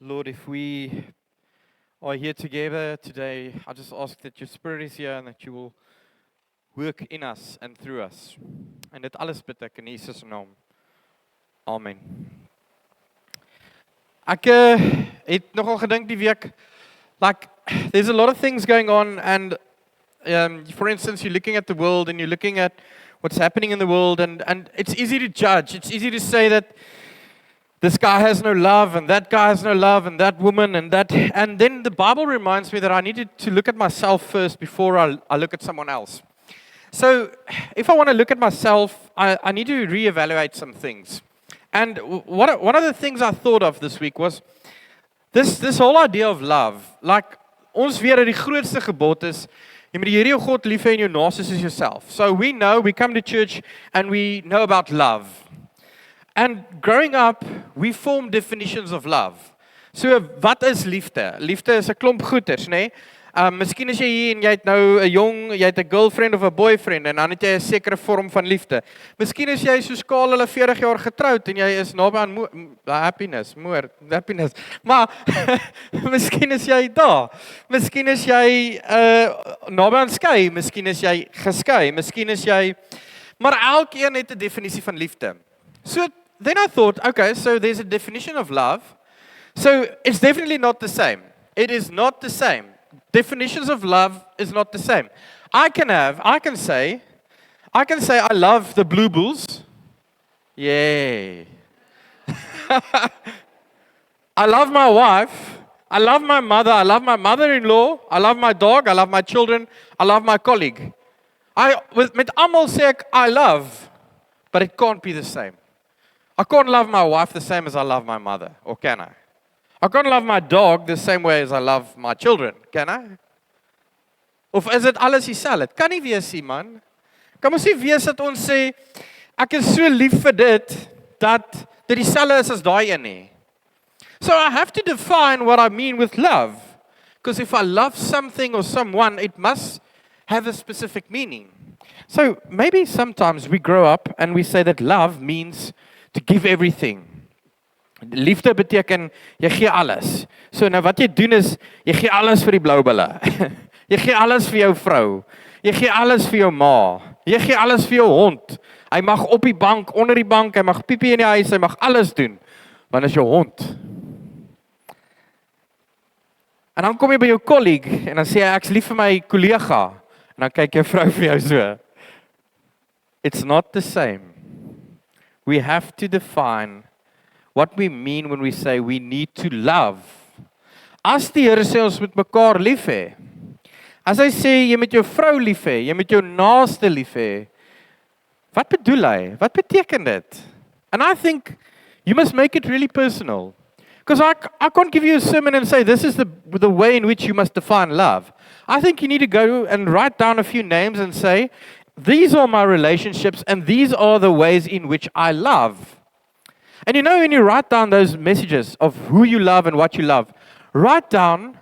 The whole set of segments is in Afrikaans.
Lord, if we are here together today, I just ask that your Spirit is here and that you will work in us and through us. En dit alles bid ek in Jesus naam. Amen. Ek het nogal gedink die week, like, there's a lot of things going on and for instance, you're looking at the world and you're looking at what's happening in the world and it's easy to judge. It's easy to say that this guy has no love and that guy has no love and that woman and that. And then the Bible reminds me that I needed to look at myself first before I look at someone else. So if I want to look at myself, I need to reevaluate some things. And one of the things I thought of this week was this whole idea of love. Like, ons weet dat die grootste gebod is, jy moet die Here jou God lief hê en jou naaste soos jouself. So we come to church and we know about love. And growing up, we form definitions of love. So wat is liefde? Liefde is 'n klomp goeters, nê? Miskien is jy hier en jy het nou 'n jy het 'n girlfriend of 'n boyfriend en dan het jy 'n sekere vorm van liefde. Miskien is jy soos Kaal, hulle 40 jaar getroud en jy is naby aan happiness. Maar miskien is jy daar. Miskien is jy naby aan skei, miskien is jy geskei, miskien is jy maar elkeen het 'n definisie van liefde. So then I thought, okay, so there's a definition of love. So it's definitely not the same. It is not the same. Definitions of love is not the same. I can say I love the Blue Bulls. Yay. I love my wife. I love my mother. I love my mother-in-law. I love my dog. I love my children. I love my colleague. Met almal sê ek I love, but it can't be the same. I can't love my wife the same as I love my mother, or can I? I can't love my dog the same way as I love my children, can I? Of is dit alles dieselfde? Dit kan nie wees nie, man. Kan mos nie wees dat ons sê ek is so lief vir dit dat dit dieselfde is as daai een nie. So I have to define what I mean with love. Because if I love something or someone, it must have a specific meaning. So maybe sometimes we grow up and we say that love means to give everything. Liefde beteken jy gee alles. So nou wat jy doen is jy gee alles vir die blou bulle. Jy gee alles vir jou vrou. Jy gee alles vir jou ma. Jy gee alles vir jou hond. Hy mag op die bank, onder die bank, hy mag piepie in die huis, hy mag alles doen. Want is jou hond. En dan kom jy by jou colleague en dan sê hy ek's lief vir my kollega. En dan kyk jou vrou vir jou so. It's not the same. We have to define what we mean when we say we need to love. As die Here sê ons moet mekaar lief hê. As hy sê jy moet jou vrou lief hê, jy moet jou naaste lief hê. Wat bedoel hy? Wat beteken dit? And I think you must make it really personal. Because I can't give you a sermon and say this is the way in which you must define love. I think you need to go and write down a few names and say, these are my relationships and these are the ways in which I love. And you know, when you write down those messages of who you love and what you love, write down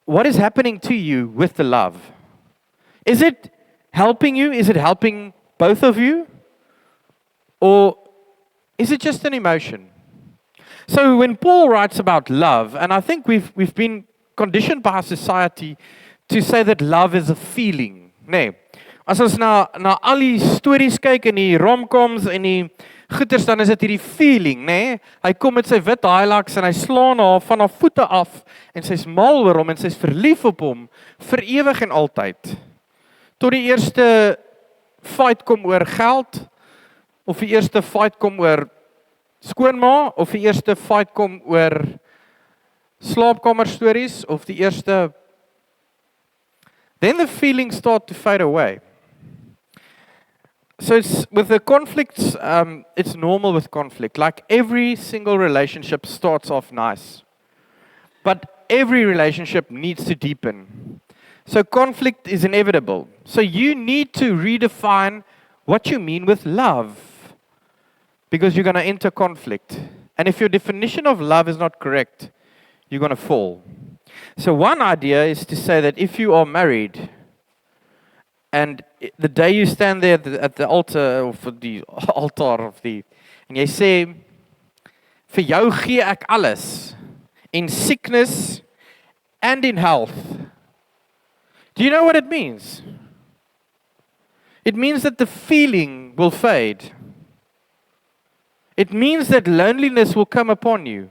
what is happening to you with the love. Is it helping you? Is it helping both of you? Or is it just an emotion? So when Paul writes about love, and I think we've been conditioned by society to say that love is a feeling. Nee. As ons na al die stories kyk en die romcoms en die goeters, dan is dit hierdie feeling, nê? Hy kom met sy wit highlights en hy slaan haar van haar voete af en sy's mal oor hom en sy's verlief op hom vir ewig en altyd. Tot die eerste fight kom oor geld, of die eerste fight kom oor skoonma, of die eerste fight kom oor slaapkamer stories, of die eerste. Then the feelings start to fade away. So with the conflicts, it's normal with conflict. Like every single relationship starts off nice. But every relationship needs to deepen. So conflict is inevitable. So you need to redefine what you mean with love. Because you're going to enter conflict. And if your definition of love is not correct, you're going to fall. So one idea is to say that if you are married, and the day you stand there at the altar of the altar of the, en jy sê vir jou gee ek alles. in sickness, and in health. Do you know what it means? It means that the feeling will fade. It means that loneliness will come upon you.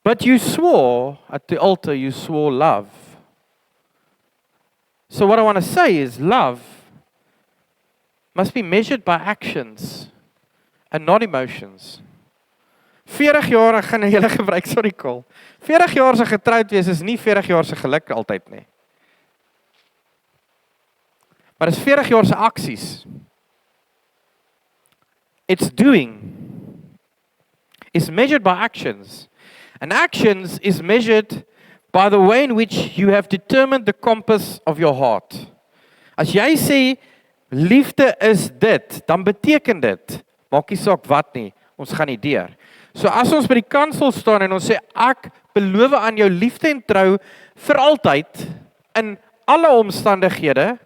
But you swore at the altar, you swore love. So what I want to say is love must be measured by actions and not emotions. 40 jaar, ek gaan 'n hele gebruik, sorry Col. 40 jaar se getroud wees is nie 40 jaar se geluk altyd nie. Maar dis 40 jaar se aksies. It's doing. It's measured by actions. And actions is measured by the way in which you have determined the compass of your heart. As jy sê, liefde is dit, dan beteken dit, maak nie saak wat nie, ons gaan nie deur. So as ons by die kansel staan en ons sê, ek beloof aan jou liefde en trou vir altyd, in alle omstandighede,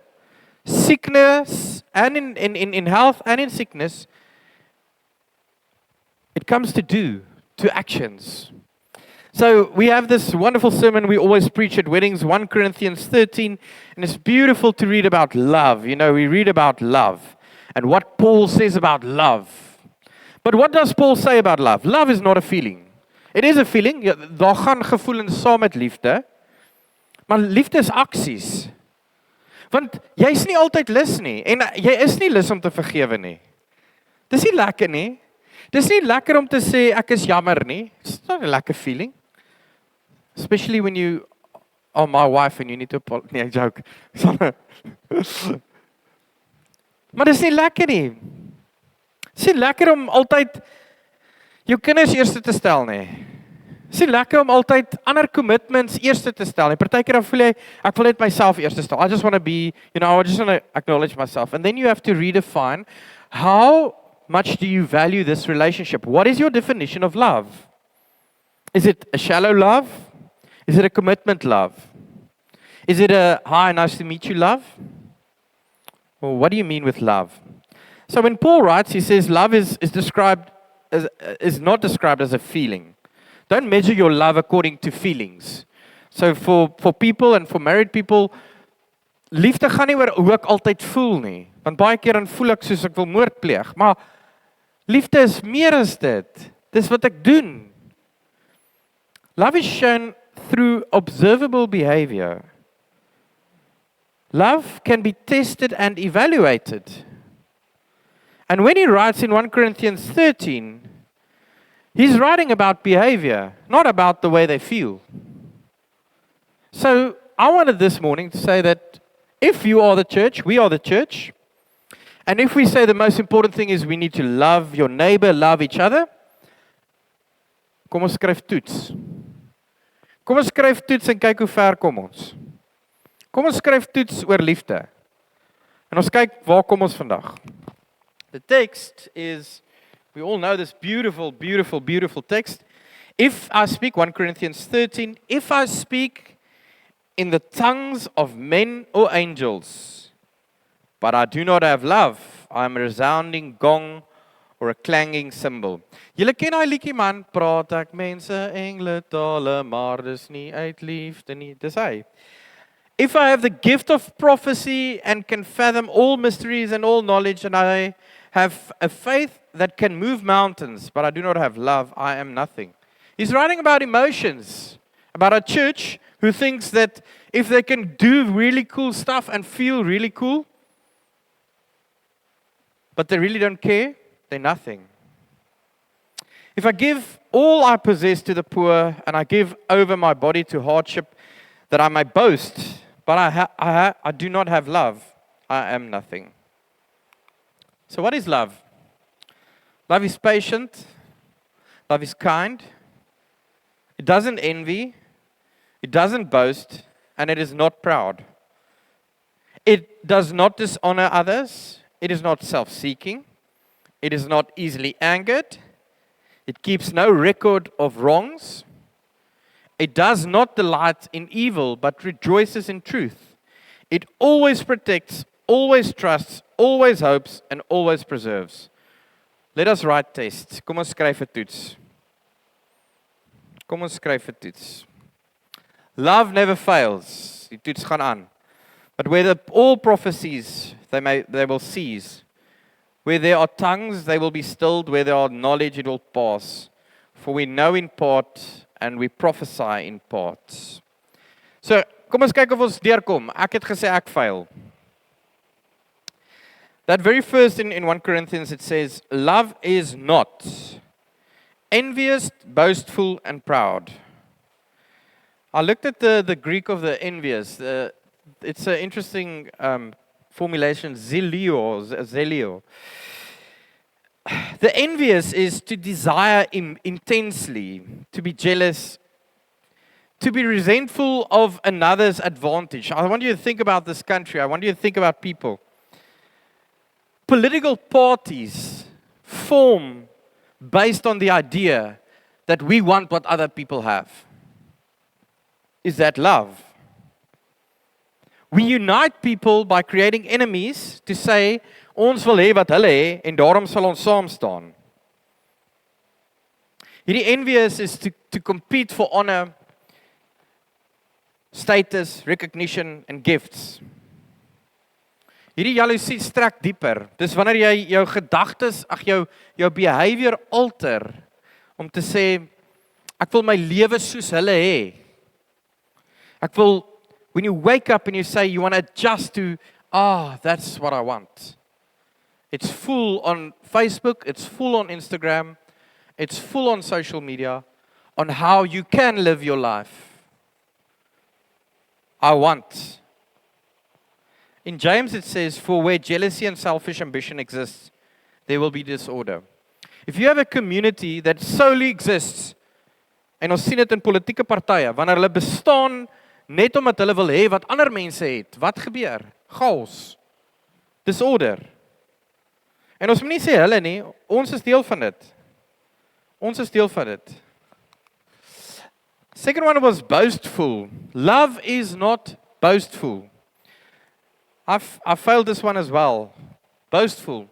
sickness, and in health and in sickness, it comes to actions. So we have this wonderful sermon we always preach at weddings, 1 Corinthians 13, and it's beautiful to read about love. You know, we read about love and what Paul says about love. But what does Paul say about love? Love is not a feeling. It is a feeling. Daar gaan gevoelens saam met liefde. Maar liefde is aksies. Want jy is nie altyd lus nie en jy is nie lus om te vergewe nie. Dis nie lekker nie. Dis nie lekker om te sê ek is jammer nie. It's not a lekker feeling. Especially when you are my wife and you need to apologize. Nee, joke. Maar dis nie lekker nie. Dis nie lekker om altyd jou kinders eerste te stel nie. Dis nie lekker om altyd ander commitments eerste te stel nie. Partykeer dan voel jy ek wil net myself eerste stel. I just want to be, I just want to acknowledge myself. And then you have to redefine how much do you value this relationship? What is your definition of love? Is it a shallow love? Is it a commitment love? Is it a hi, nice to meet you love? Or what do you mean with love? So when Paul writes, he says love is not described as a feeling. Don't measure your love according to feelings. So for people and for married people, liefde gaan nie oor hoe ek altyd voel nie. Want baie keer dan voel ek soos ek wil moord pleeg, maar liefde is meer as dit. Dis wat ek doen. Love is shown through observable behavior. Love can be tested and evaluated. And when he writes in 1 Corinthians 13, he's writing about behavior, not about the way they feel. So I wanted this morning to say that if you are the church, we are the church, and if we say the most important thing is we need to love your neighbor, love each other, kom ons skryf toets. Kom ons skryf toets en kyk hoe ver kom ons. Kom ons skryf toets oor liefde. En ons kyk waar kom ons vandag. The text is, we all know this beautiful, beautiful, beautiful text. If I speak, 1 Corinthians 13, if I speak in the tongues of men or angels, but I do not have love, I am a resounding gong or a clanging cymbal. Julle ken daai liedjie man, praat ek mense engle tale, maar dis nie uit liefde nie, dis hy. If I have the gift of prophecy and can fathom all mysteries and all knowledge, and I have a faith that can move mountains, but I do not have love, I am nothing. He's writing about emotions, about a church who thinks that if they can do really cool stuff and feel really cool, but they really don't care, they're nothing. If I give all I possess to the poor and I give over my body to hardship that I may boast, but I do not have love, I am nothing. So what is love? Love is patient. Love is kind. It doesn't envy. It doesn't boast. And it is not proud. It does not dishonor others. It is not self-seeking. It is not easily angered. It keeps no record of wrongs. It does not delight in evil, but rejoices in truth. It always protects, always trusts, always hopes, and always preserves. Let us write tests. Kom ons skryf 'n toets. Kom ons skryf 'n toets. Love never fails. Die toets gaan aan. But where all prophecies they will cease. Where there are tongues, they will be stilled. Where there are knowledge, it will pass. For we know in part and we prophesy in part. So, kom ons kyk of ons deurkom. Ek het gesê ek fail. That very first in 1 Corinthians it says, love is not envious, boastful, and proud. I looked at the Greek of the envious. It's an interesting formulation, zelio. The envious is to desire intensely, to be jealous, to be resentful of another's advantage. I want you to think about this country. I want you to think about people. Political parties form based on the idea that we want what other people have. Is that love? We unite people by creating enemies to say, ons wil hê wat hulle hê en daarom sal ons saam staan. Hierdie envious is to compete for honor, status, recognition and gifts. Hierdie jaloesie strek dieper. Dis wanneer jy jou gedagtes, jou behavior alter om te sê ek wil my lewe soos hulle hê. Ek wil when you wake up and you say you want to adjust to that's what I want. It's full on Facebook, it's full on Instagram, it's full on social media on how you can live your life. I want. In James it says, for where jealousy and selfish ambition exists, there will be disorder. If you have a community that solely exists, en ons sien dit in politieke partye, wanneer hulle bestaan net omdat hulle wil hê wat ander mense het, wat gebeur? Chaos. Disorder. En ons moet nie sê hulle nie, ons is deel van dit. Ons is deel van dit. Second one was boastful. Love is not boastful. I failed this one as well. Boastful.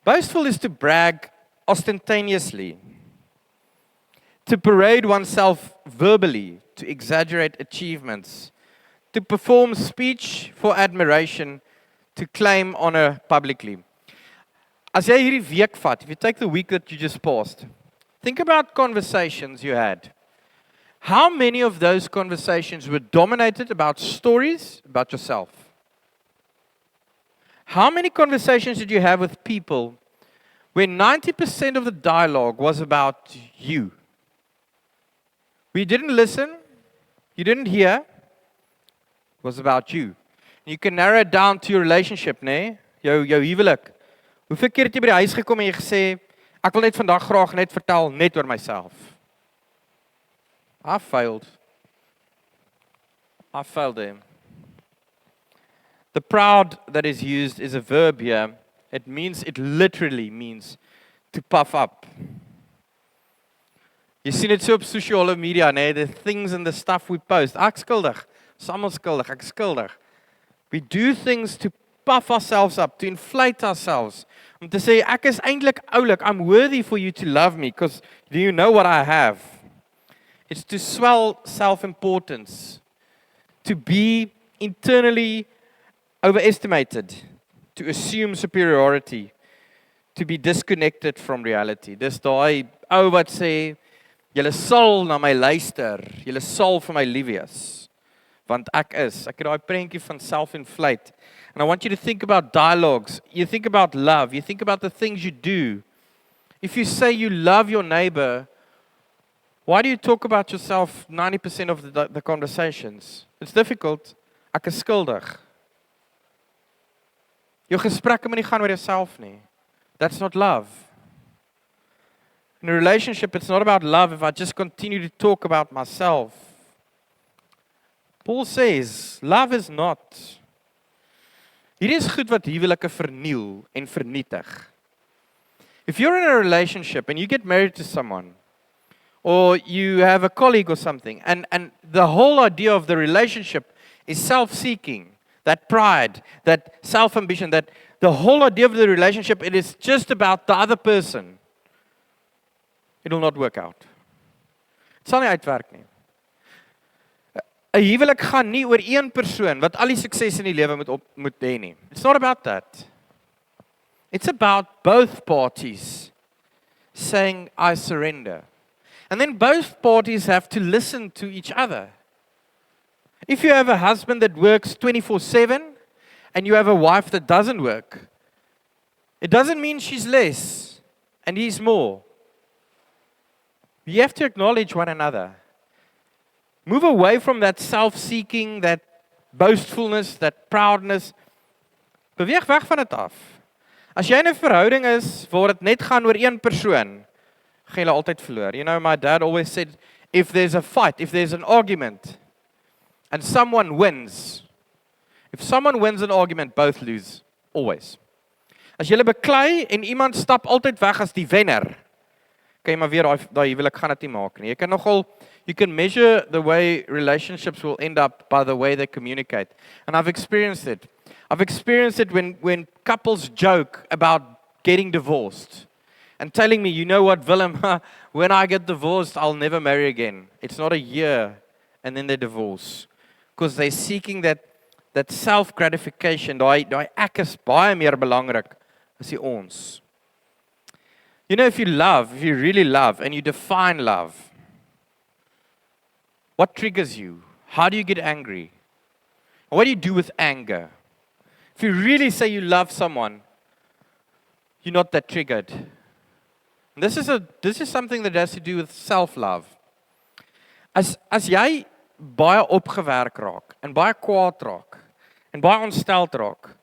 Boastful is to brag ostentatiously, to parade oneself verbally, to exaggerate achievements, to perform speech for admiration, to claim honor publicly. As jy hierdie week vat, if you take the week that you just passed, think about conversations you had. How many of those conversations were dominated about stories about yourself? How many conversations did you have with people where 90% of the dialogue was about you? We didn't listen, you didn't hear, it was about you. You can narrow it down to your relationship, nee? Jou huwelik. Hoeveel keer het jy by die huis gekom en jy gesê, ek wil net vandag graag net vertel net oor myself. I failed there. The proud that is used is a verb here. It literally means to puff up. Jy sien dit so op sosiale media, nee, the things and the stuff we post. Ek skuldig, almal skuldig, ek skuldig. We do things to puff ourselves up, to inflate ourselves. Om te sê, ek is eintlik oulik, I'm worthy for you to love me, because do you know what I have? It's to swell self-importance, to be internally overestimated, to assume superiority, to be disconnected from reality. Dis daai ou wat sê, julle sal na my luister, julle sal vir my lief wees, want ek het daai prentjie van self-inflate. And I want you to think about dialogues, you think about love, you think about the things you do. If you say you love your neighbor, why do you talk about yourself 90% of the conversations? It's difficult. Ek is skuldig. Jou gesprekke moet nie gaan oor jouself nie. That's not love. In a relationship, it's not about love if I just continue to talk about myself. Paul says, love is not. Hierdie is goed wat huwelike verniel en vernietig. If you're in a relationship and you get married to someone, or you have a colleague or something, and the whole idea of the relationship is self-seeking, that pride, that self-ambition, that the whole idea of the relationship, it is just about the other person. It will not work out. Dit sal nie uitwerk nie. 'n Huwelik gaan nie oor een persoon wat al die sukses in die lewe moet hê nie. It's not about that. It's about both parties saying, I surrender. And then both parties have to listen to each other. If you have a husband that works 24/7 and you have a wife that doesn't work, it doesn't mean she's less and he's more. You have to acknowledge one another. Move away from that self-seeking, that boastfulness, that proudness. Beweeg weg van dit af. As jy in 'n verhouding is waar dit net gaan oor een persoon, gaan jy altyd verloor. You know, my dad always said, if there's a fight, if there's an argument, and someone wins, if someone wins an argument, both lose. Always. As jy beklei en iemand stap altyd weg as die wenner, kan jy maar weer daai huwelik gaan dit nie maak nie. Jy kan nogal, you can measure the way relationships will end up by the way they communicate. And I've experienced it. I've experienced it when couples joke about getting divorced and telling me, you know what, Willem, when I get divorced, I'll never marry again. It's not a year and then they divorce. Because they're seeking that self-gratification. Daai ek is baie meer belangrik as die ons. You know, if you really love, and you define love, what triggers you? How do you get angry? What do you do with anger? If you really say you love someone, you're not that triggered. And this is something that has to do with self-love. As jy baie opgewerk raak, en baie kwaad raak, en baie ontsteld raak,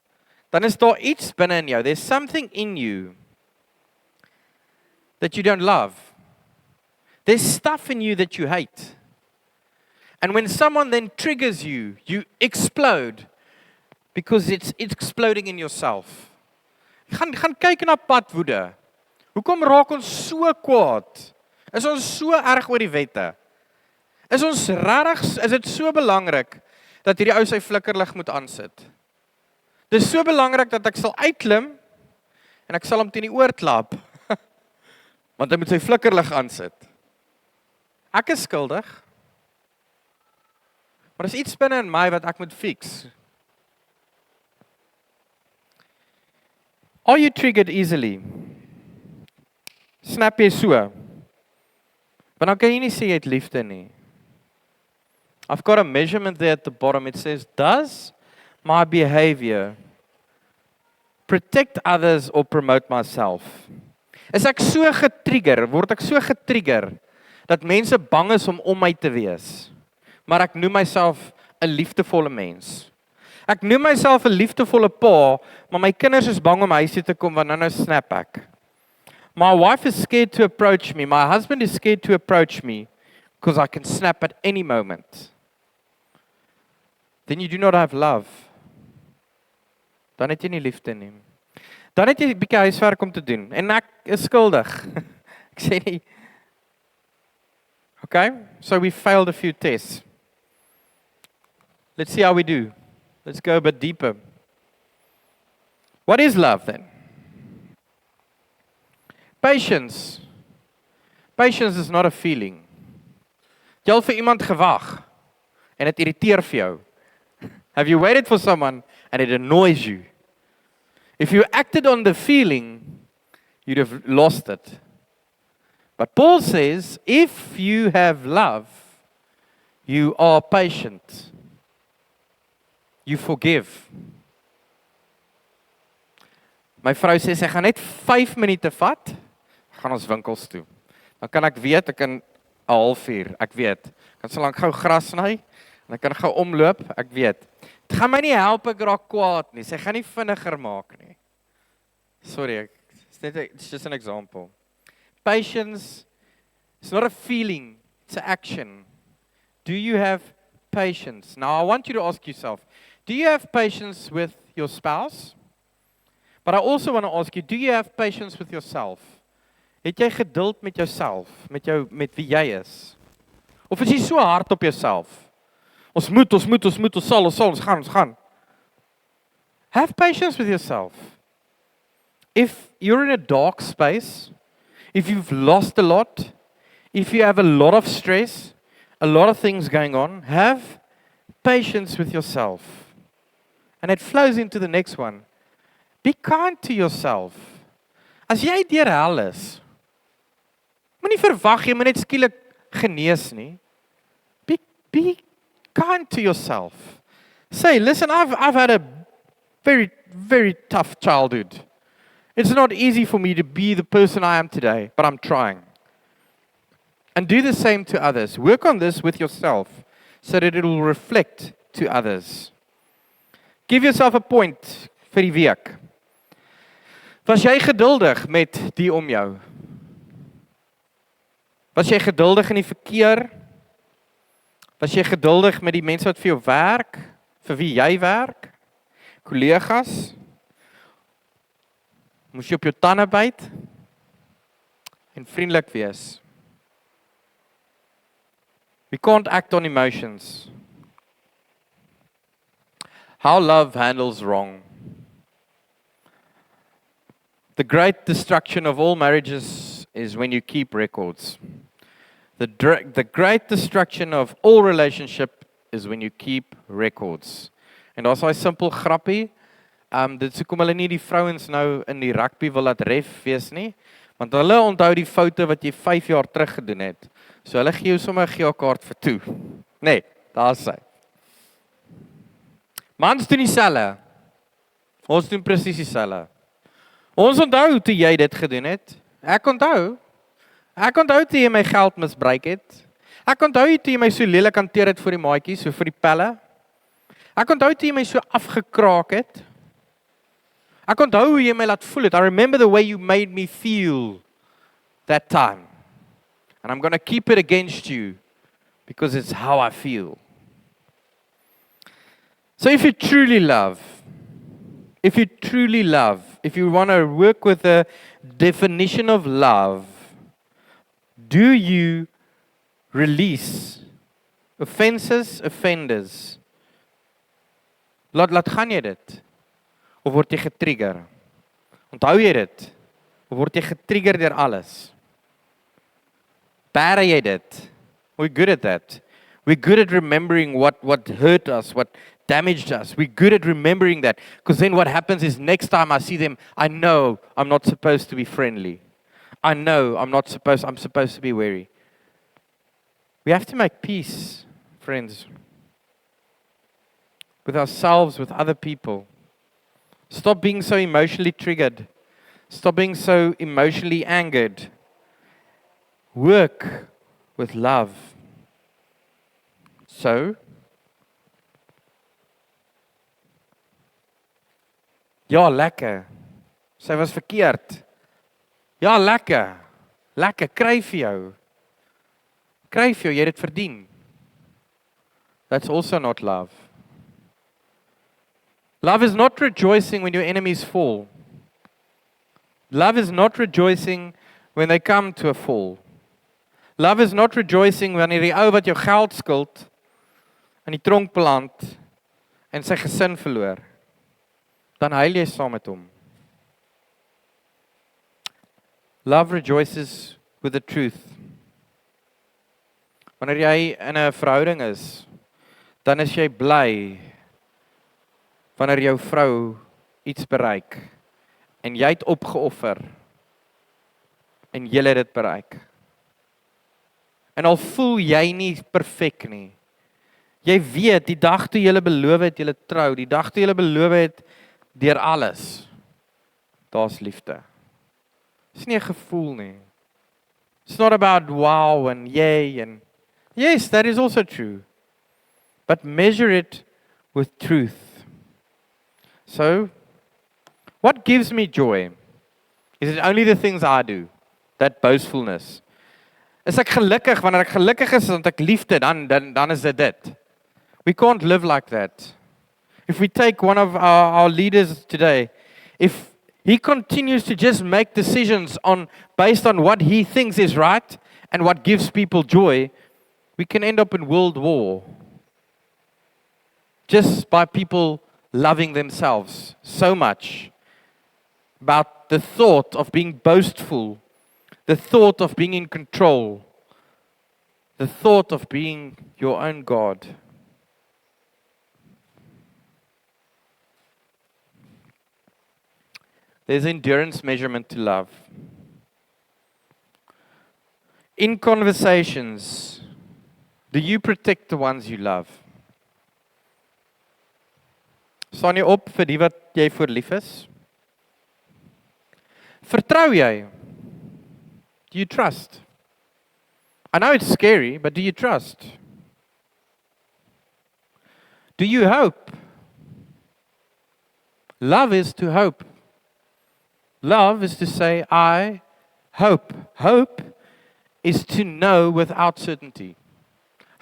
dan is daar iets binne in jou. There's something in you that you don't love. There's stuff in you that you hate. And when someone then triggers you, you explode because it's exploding in yourself. Gaan kyk na padwoede. Hoekom raak ons so kwaad? Is ons so erg oor die wette? Is dit so belangrik dat hierdie ou sy flikkerlig moet aansit? Dit is so belangrik dat ek sal uitklim en ek sal hom teen die oor klap. Want hy moet sy flikkerlig aansit. Ek is skuldig. Maar is iets binne in my wat ek moet fix. Are you triggered easily? Snap jy so? Want dan kan jy nie sê jy het liefde nie. I've got a measurement there at the bottom. It says, does my behavior protect others or promote myself? Is ek so getrigger, word ek so getrigger, dat mense bang is om my te wees. Maar ek noem myself 'n liefdevolle mens. Ek noem myself 'n liefdevolle pa, maar my kinders is bang om huis toe te kom, want nou snap ek. My wife is scared to approach me. My husband is scared to approach me, because I can snap at any moment. Then you do not have love. Dan het jy nie liefde nie. Dan het jy 'n bietjie huiswerk om te doen. En ek is skuldig. Ek sê nie. Okay, so we failed a few tests. Let's see how we do. Let's go a bit deeper. What is love then? Patience. Patience is not a feeling. Jy al vir iemand gewag en dit irriteer vir jou. Have you waited for someone and it annoys you? If you acted on the feeling, you'd have lost it. But Paul says, if you have love, you are patient. You forgive. My vrou sê sy gaan net 5 minute vat, gaan ons winkels toe. Dan kan ek weet, ek kan 'n halfuur, ek weet. Ek kan so lank gou gras sny en ek kan gou omloop, ek weet. Dit gaan my nie help ek raak kwaad nie. Sy gaan nie vinniger maak nie. Sorry, it's just an example. Patience is not a feeling, it's an action. Do you have patience? Now I want you to ask yourself, do you have patience with your spouse? But I also want to ask you, do you have patience with yourself? Het jy geduld met jouself, met wie jy is? Of is jy so hard op jouself? Ons sal, ons gaan. Have patience with yourself. If you're in a dark space, if you've lost a lot, If you have a lot of stress, a lot of things going on, have patience with yourself. And it flows into the next one. Be kind to yourself. As jy deur hel is, moenie verwag jy moet net skielik genees nie. Be kind to yourself. Say, listen, I've had a very, very tough childhood. It's not easy for me to be the person I am today, but I'm trying. And do the same to others. Work on this with yourself so that it will reflect to others. Give yourself a point vir die week. Was jy geduldig met die om jou? Was jy geduldig in die verkeer? Was jy geduldig met die mense wat vir jou werk? Vir wie jy werk? Kollegas? Moes jy op jou tande byt? En vriendelik wees. We can't act on emotions. How love handles wrong. The great destruction of all marriages is when you keep records. The great destruction of all relationship is when you keep records. En daar's daai simpel grappie. Dit sê kom hulle nie die vrouens nou in die rugby wil laat ref wees nie, want hulle onthou die foute wat jy 5 jaar terug gedoen het. So hulle gee jou sommer 'n geel kaart vir toe. Nee, daar's hy. Mans doen dieselfde. Ons doen presies dieselfde. Ons onthou toe jy dit gedoen het. Ek onthou. Ek onthou toe jy my geld misbruik het. Ek onthou toe jy my so lelik hanteer het vir die maatjies, so vir die pelle. Ek onthou toe jy my so afgekraak het. Ek onthou hoe jy my laat voel het. I remember the way you made me feel that time. And I'm going to keep it against you because it's how I feel. So if you truly love, if you want to work with a definition of love, do you release offenders? Laat gaan jy dit? Of word jy getrigger? Onthou jy dit? Of word jy getrigger deur alles? Bære jy dit? We're good at that. We're good at remembering what hurt us, what damaged us. We're good at remembering that. Because then what happens is next time I see them, I know I'm not supposed to be friendly. I know I'm supposed to be wary. We have to make peace, friends, with ourselves, with other people. Stop being so emotionally triggered. Stop being so emotionally angered. Work with love. So, ja, lekker. Sy was verkeerd. Ja, lekker. Lekker, kry vir jou. Kry vir jou, jy het dit verdien. That's also not love. Love is not rejoicing when your enemies fall. Love is not rejoicing when they come to a fall. Love is not rejoicing wanneer die ou wat jou geld skuld in die tronk beland en sy gesin verloor. Dan huil jy saam met hom. Love rejoices with the truth. Wanneer jy in 'n verhouding is, dan is jy bly wanneer jou vrou iets bereik en jy het opgeoffer en jy het dit bereik. En al voel jy nie perfek nie. Jy weet die dag toe jy beloof het jy trou, die dag toe jy beloof het deur alles. Daar's liefde. Dis nie 'n gevoel nie. It's not about wow and yay and yes, that is also true. But measure it with truth. So, what gives me joy? Is it only the things I do? That boastfulness. Is ek gelukkig wanneer ek gelukkig is want ek liefde dan is dit. We can't live like that. If we take one of our leaders today, if he continues to just make decisions based on what he thinks is right and what gives people joy, we can end up in world war. Just by people loving themselves so much about the thought of being boastful, the thought of being in control, the thought of being your own God. There's endurance measurement to love. In conversations, do you protect the ones you love? Staan jy op vir die wat jy voor lief is? Vertrou jy? Do you trust? I know it's scary, but do you trust? Do you hope? Love is to hope. Love is to say, I hope. Hope is to know without certainty.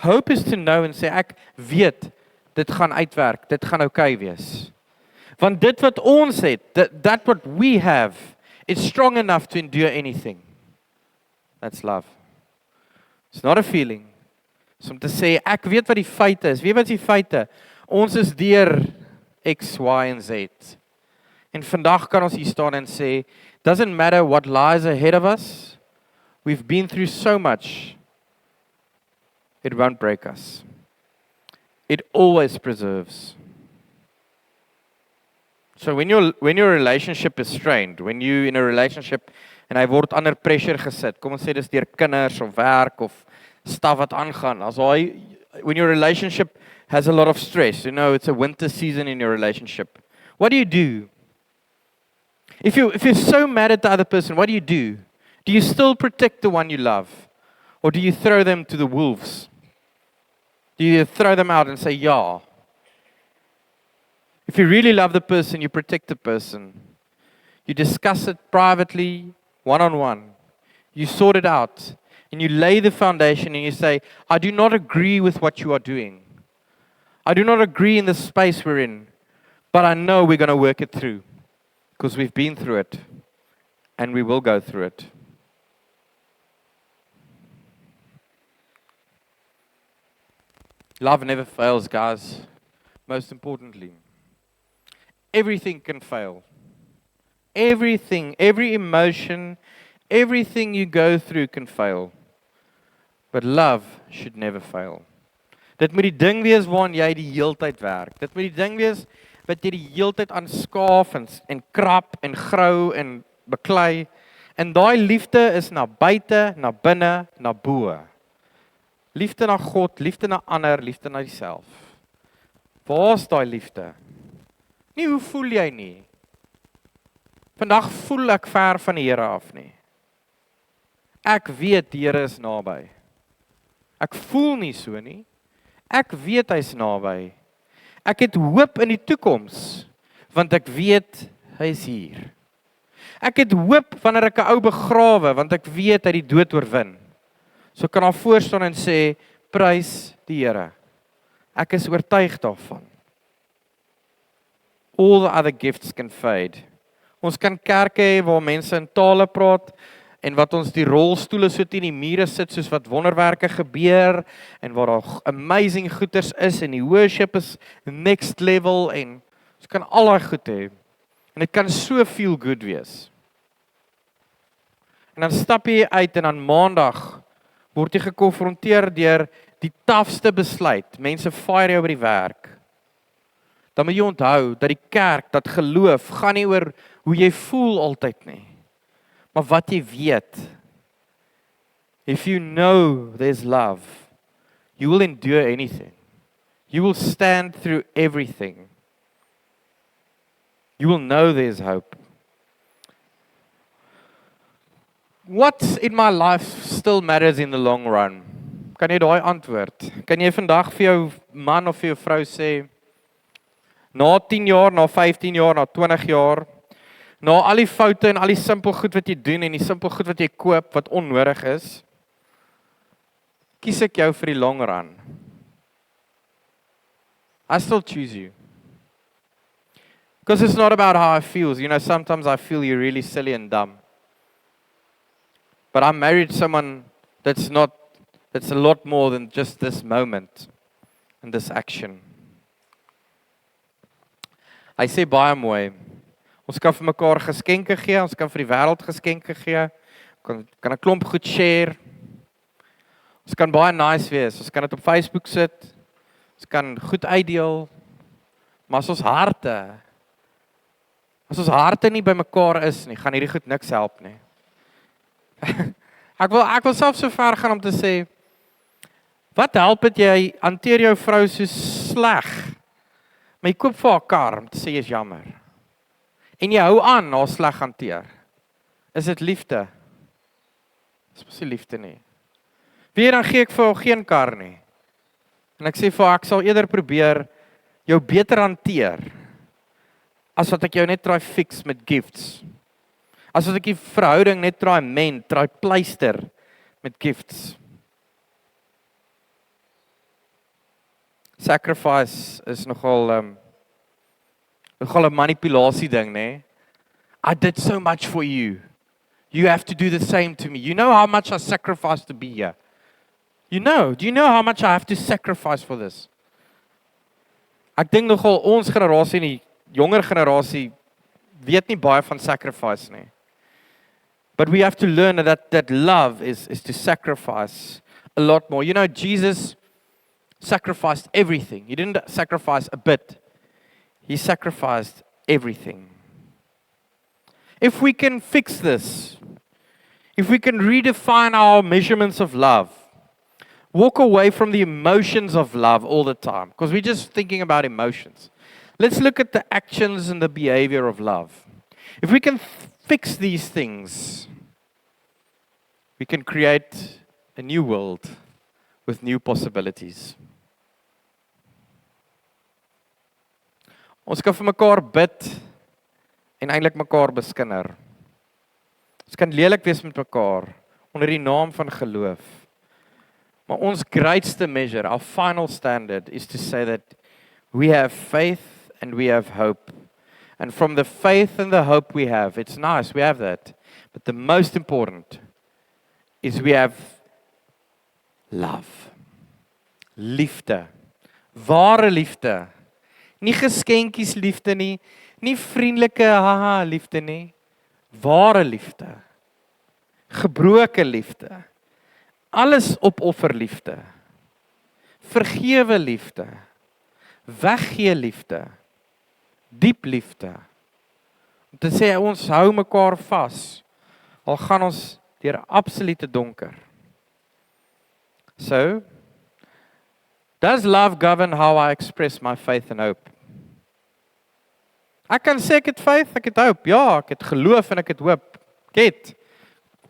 Hope is to know and say, ek weet, dit gaan uitwerk, dit gaan okay wees. Want dit wat ons het, that what we have, is strong enough to endure anything. That's love. It's not a feeling. It's om te sê, ek weet wat die feite is. Weet wat die feite? Ons is deur X, Y en Z. En vandag kan ons hier staan en sê, doesn't matter what lies ahead of us, we've been through so much, it won't break us. It always preserves. So when your relationship is strained, when you in a relationship en hy word onder pressure gesit, kom ons sê dis deur kinders of werk of stuff wat aangaan, when your relationship has a lot of stress, you know, it's a winter season in your relationship. What do you do? If you're so mad at the other person, what do you do? Do you still protect the one you love? Or do you throw them to the wolves? Do you throw them out and say, yeah? If you really love the person, you protect the person. You discuss it privately, one-on-one. You sort it out. And you lay the foundation and you say, I do not agree with what you are doing. I do not agree in the space we're in. But I know we're going to work it through. Because we've been through it. And we will go through it. Love never fails, guys. Most importantly. Everything can fail. Everything, every emotion, everything you go through can fail. But love should never fail. Dit moet die ding wees waarin jy die heeltyd werk. Dit moet die ding wees wat jy die heeltyd aanskaaf en krap en grou en beklei. En daai liefde is na buite, na binne, na bo. Liefde na God, liefde na ander, liefde na jouself. Waar is daai liefde? Nie hoe voel jy nie. Vandag voel ek ver van die Here af nie. Ek weet die Here is naby. Ek voel nie so nie. Ek weet hy's naby. Ek het hoop in die toekoms, want ek weet hy's hier. Ek het hoop wanneer ek 'n ou begrawe, want ek weet hy die dood oorwin. So kan daar voor staan en sê, prys die Here. Ek is oortuig daarvan. All the other gifts can fade. Ons kan kerke hê waar mense in tale praat en wat ons die rolstoele so teen die mure sit soos wat wonderwerke gebeur en waar daar amazing goeders is en die worship is next level en ons kan al daai goed hê. En dit kan so feel good wees. En dan stap jy uit en aan Maandag word jy gekonfronteer deur die toughste besluit. Mense fire jou by die werk. Dan moet jy onthou dat die kerk, dat geloof, gaan nie oor hoe jy voel altyd nie. Maar wat jy weet. If you know there's love, you will endure anything. You will stand through everything. You will know there's hope. What in my life still matters in the long run? Kan jy daai antwoord? Kan jy vandag vir jou man of vir jou vrou sê, na 10 jaar, na 15 jaar, na 20 jaar, na al die foute en al die simpel goed wat jy doen en die simpel goed wat jy koop wat onnodig is, kies ek jou vir die long run. I still choose you. Because it's not about how I feel. You know, sometimes I feel you're really silly and dumb. But I'm married to someone that's a lot more than just this moment and this action. Hy sê baie mooi, ons kan vir mekaar geskenke gee, ons kan vir die wêreld geskenke gee, kan 'n klomp goed share. Ons kan baie nice wees, ons kan dit op Facebook sit, ons kan goed uitdeel, maar as ons harte nie by mekaar is nie, gaan hierdie goed niks help nie. Ek wil self so ver gaan om te sê, wat help dit jy hanteer jou vrou so sleg, maar jy koop vir haar kar om te sê jy is jammer. En jy hou aan haar sleg hanteer. Is dit liefde? Dis mos nie liefde nie. Weer dan gee ek vir haar geen kar nie. En ek sê vir haar, ek sal eerder probeer jou beter hanteer, as wat ek jou net try fix met gifts. As wat ek die verhouding net try mend, try pleister met gifts. Sacrifice is nogal 'n manipulasie ding, né? I did so much for you. You have to do the same to me. You know how much I sacrificed to be here. Do you know how much I have to sacrifice for this? Ek dink nogal ons generasie en die jonger generasie weet nie baie van sacrifice nie. But we have to learn that love is to sacrifice a lot more. You know, Jesus sacrificed everything. He didn't sacrifice a bit. He sacrificed everything. If we can fix this, if we can redefine our measurements of love, walk away from the emotions of love all the time, because we're just thinking about emotions. Let's look at the actions and the behavior of love. If we can fix these things, we can create a new world with new possibilities. Ons kan vir mekaar bid en eintlik mekaar beskinder. Ons kan lelik wees met mekaar onder die naam van geloof. Maar ons greatste measure, our final standard, is to say that we have faith and we have hope. And from the faith and the hope we have, it's nice, we have that. But the most important is we have love. Liefde. Ware liefde. Nie geskenkies liefde nie, nie vriendelike haha liefde nie. Ware liefde. Gebroke liefde. Alles opoffer liefde. Vergewe liefde. Weggee liefde. Diep liefde. Om te sê ons hou mekaar vas, al gaan ons deur absolute donker. So, does love govern how I express my faith and hope? Ek kan sê ek het faith, ek het hope. Ja, ek het geloof en ek het hoop. Ek het.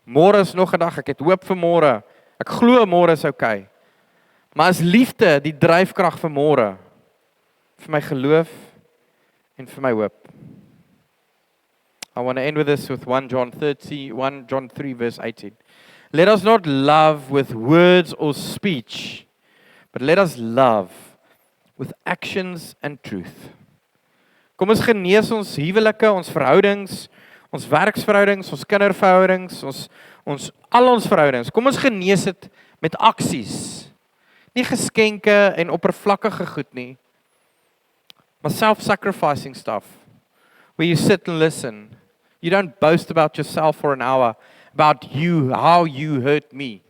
Môre is nog 'n dag, ek het hoop vir môre. Ek glo môre is okay. Maar is liefde die dryfkrag vir môre? Vir my geloof en vir my hoop. I want to end with this with 1 John 3 verse 18. Let us not love with words or speech, but let us love with actions and truth. Kom ons genees ons huwelike, ons verhoudings, ons werksverhoudings, ons kinderverhoudings, al ons verhoudings. Kom ons genees dit met aksies. Nie geskenke en oppervlakkige goed nie, maar self-sacrificing stuff. Where you sit and listen. You don't boast about yourself for an hour, about you, how you hurt me.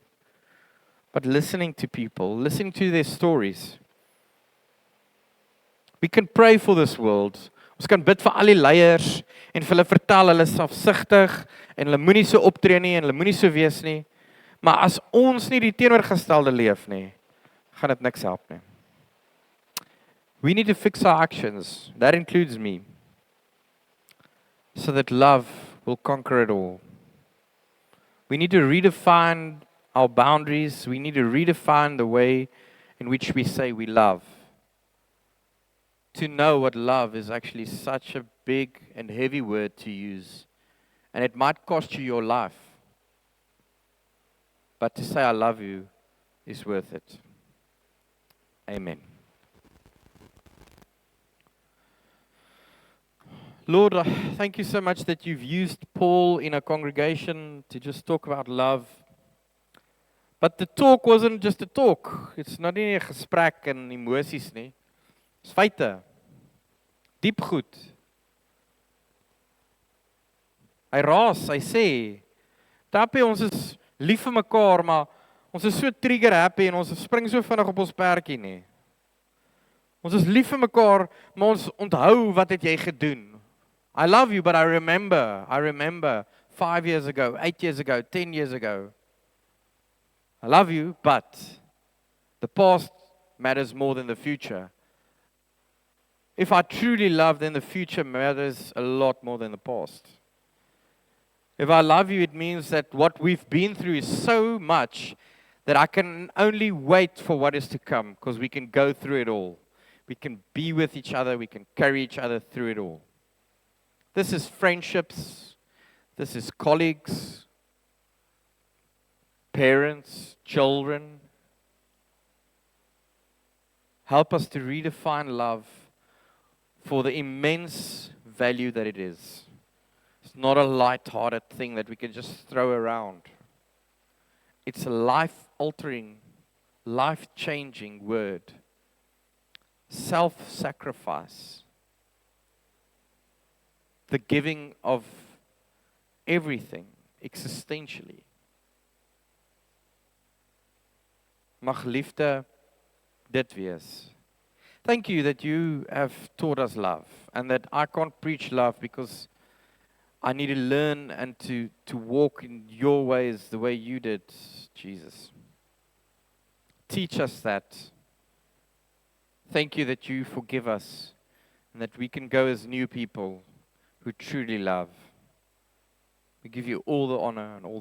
But listening to people, listening to their stories. We can pray for this world. Ons kan bid vir al die leiers en vir hulle vertel hulle is afsigtig en hulle moenie so optree nie en hulle moenie so wees nie. Maar as ons nie die teenoorgestelde leef nie, gaan dit niks help nie. We need to fix our actions. That includes me. So that love will conquer it all. We need to redefine our boundaries. We need to redefine the way in which we say we love. To know what love is actually such a big and heavy word to use. And it might cost you your life. But to say I love you is worth it. Amen. Lord, thank you so much that you've used Paul in a congregation to just talk about love. But the talk wasn't just a talk. It's not nie 'n gesprek en emosies nie. Dis feite. Diep goed. Hy raas, hy sê, "Tappie, ons is lief vir mekaar, maar Ons is so trigger happy en ons spring so vinnig op ons perdjie nie. Ons is lief vir mekaar, maar ons onthou wat het jy gedoen. I love you, but I remember 5 years ago, 8 years ago, 10 years ago. I love you, but the past matters more than the future. If I truly love, then the future matters a lot more than the past. If I love you, it means that what we've been through is so much that I can only wait for what is to come, because we can go through it all. We can be with each other, we can carry each other through it all. This is friendships, this is colleagues, parents, children. Help us to redefine love for the immense value that it is. It's not a light-hearted thing that we can just throw around. It's a life-altering, life-changing word. Self-sacrifice. The giving of everything, existentially. Mag liefde dit wees. Thank you that you have taught us love, and that I can't preach love because I need to learn and to walk in your ways the way you did, Jesus. Teach us that. Thank you that you forgive us and that we can go as new people who truly love. We give you all the honor and all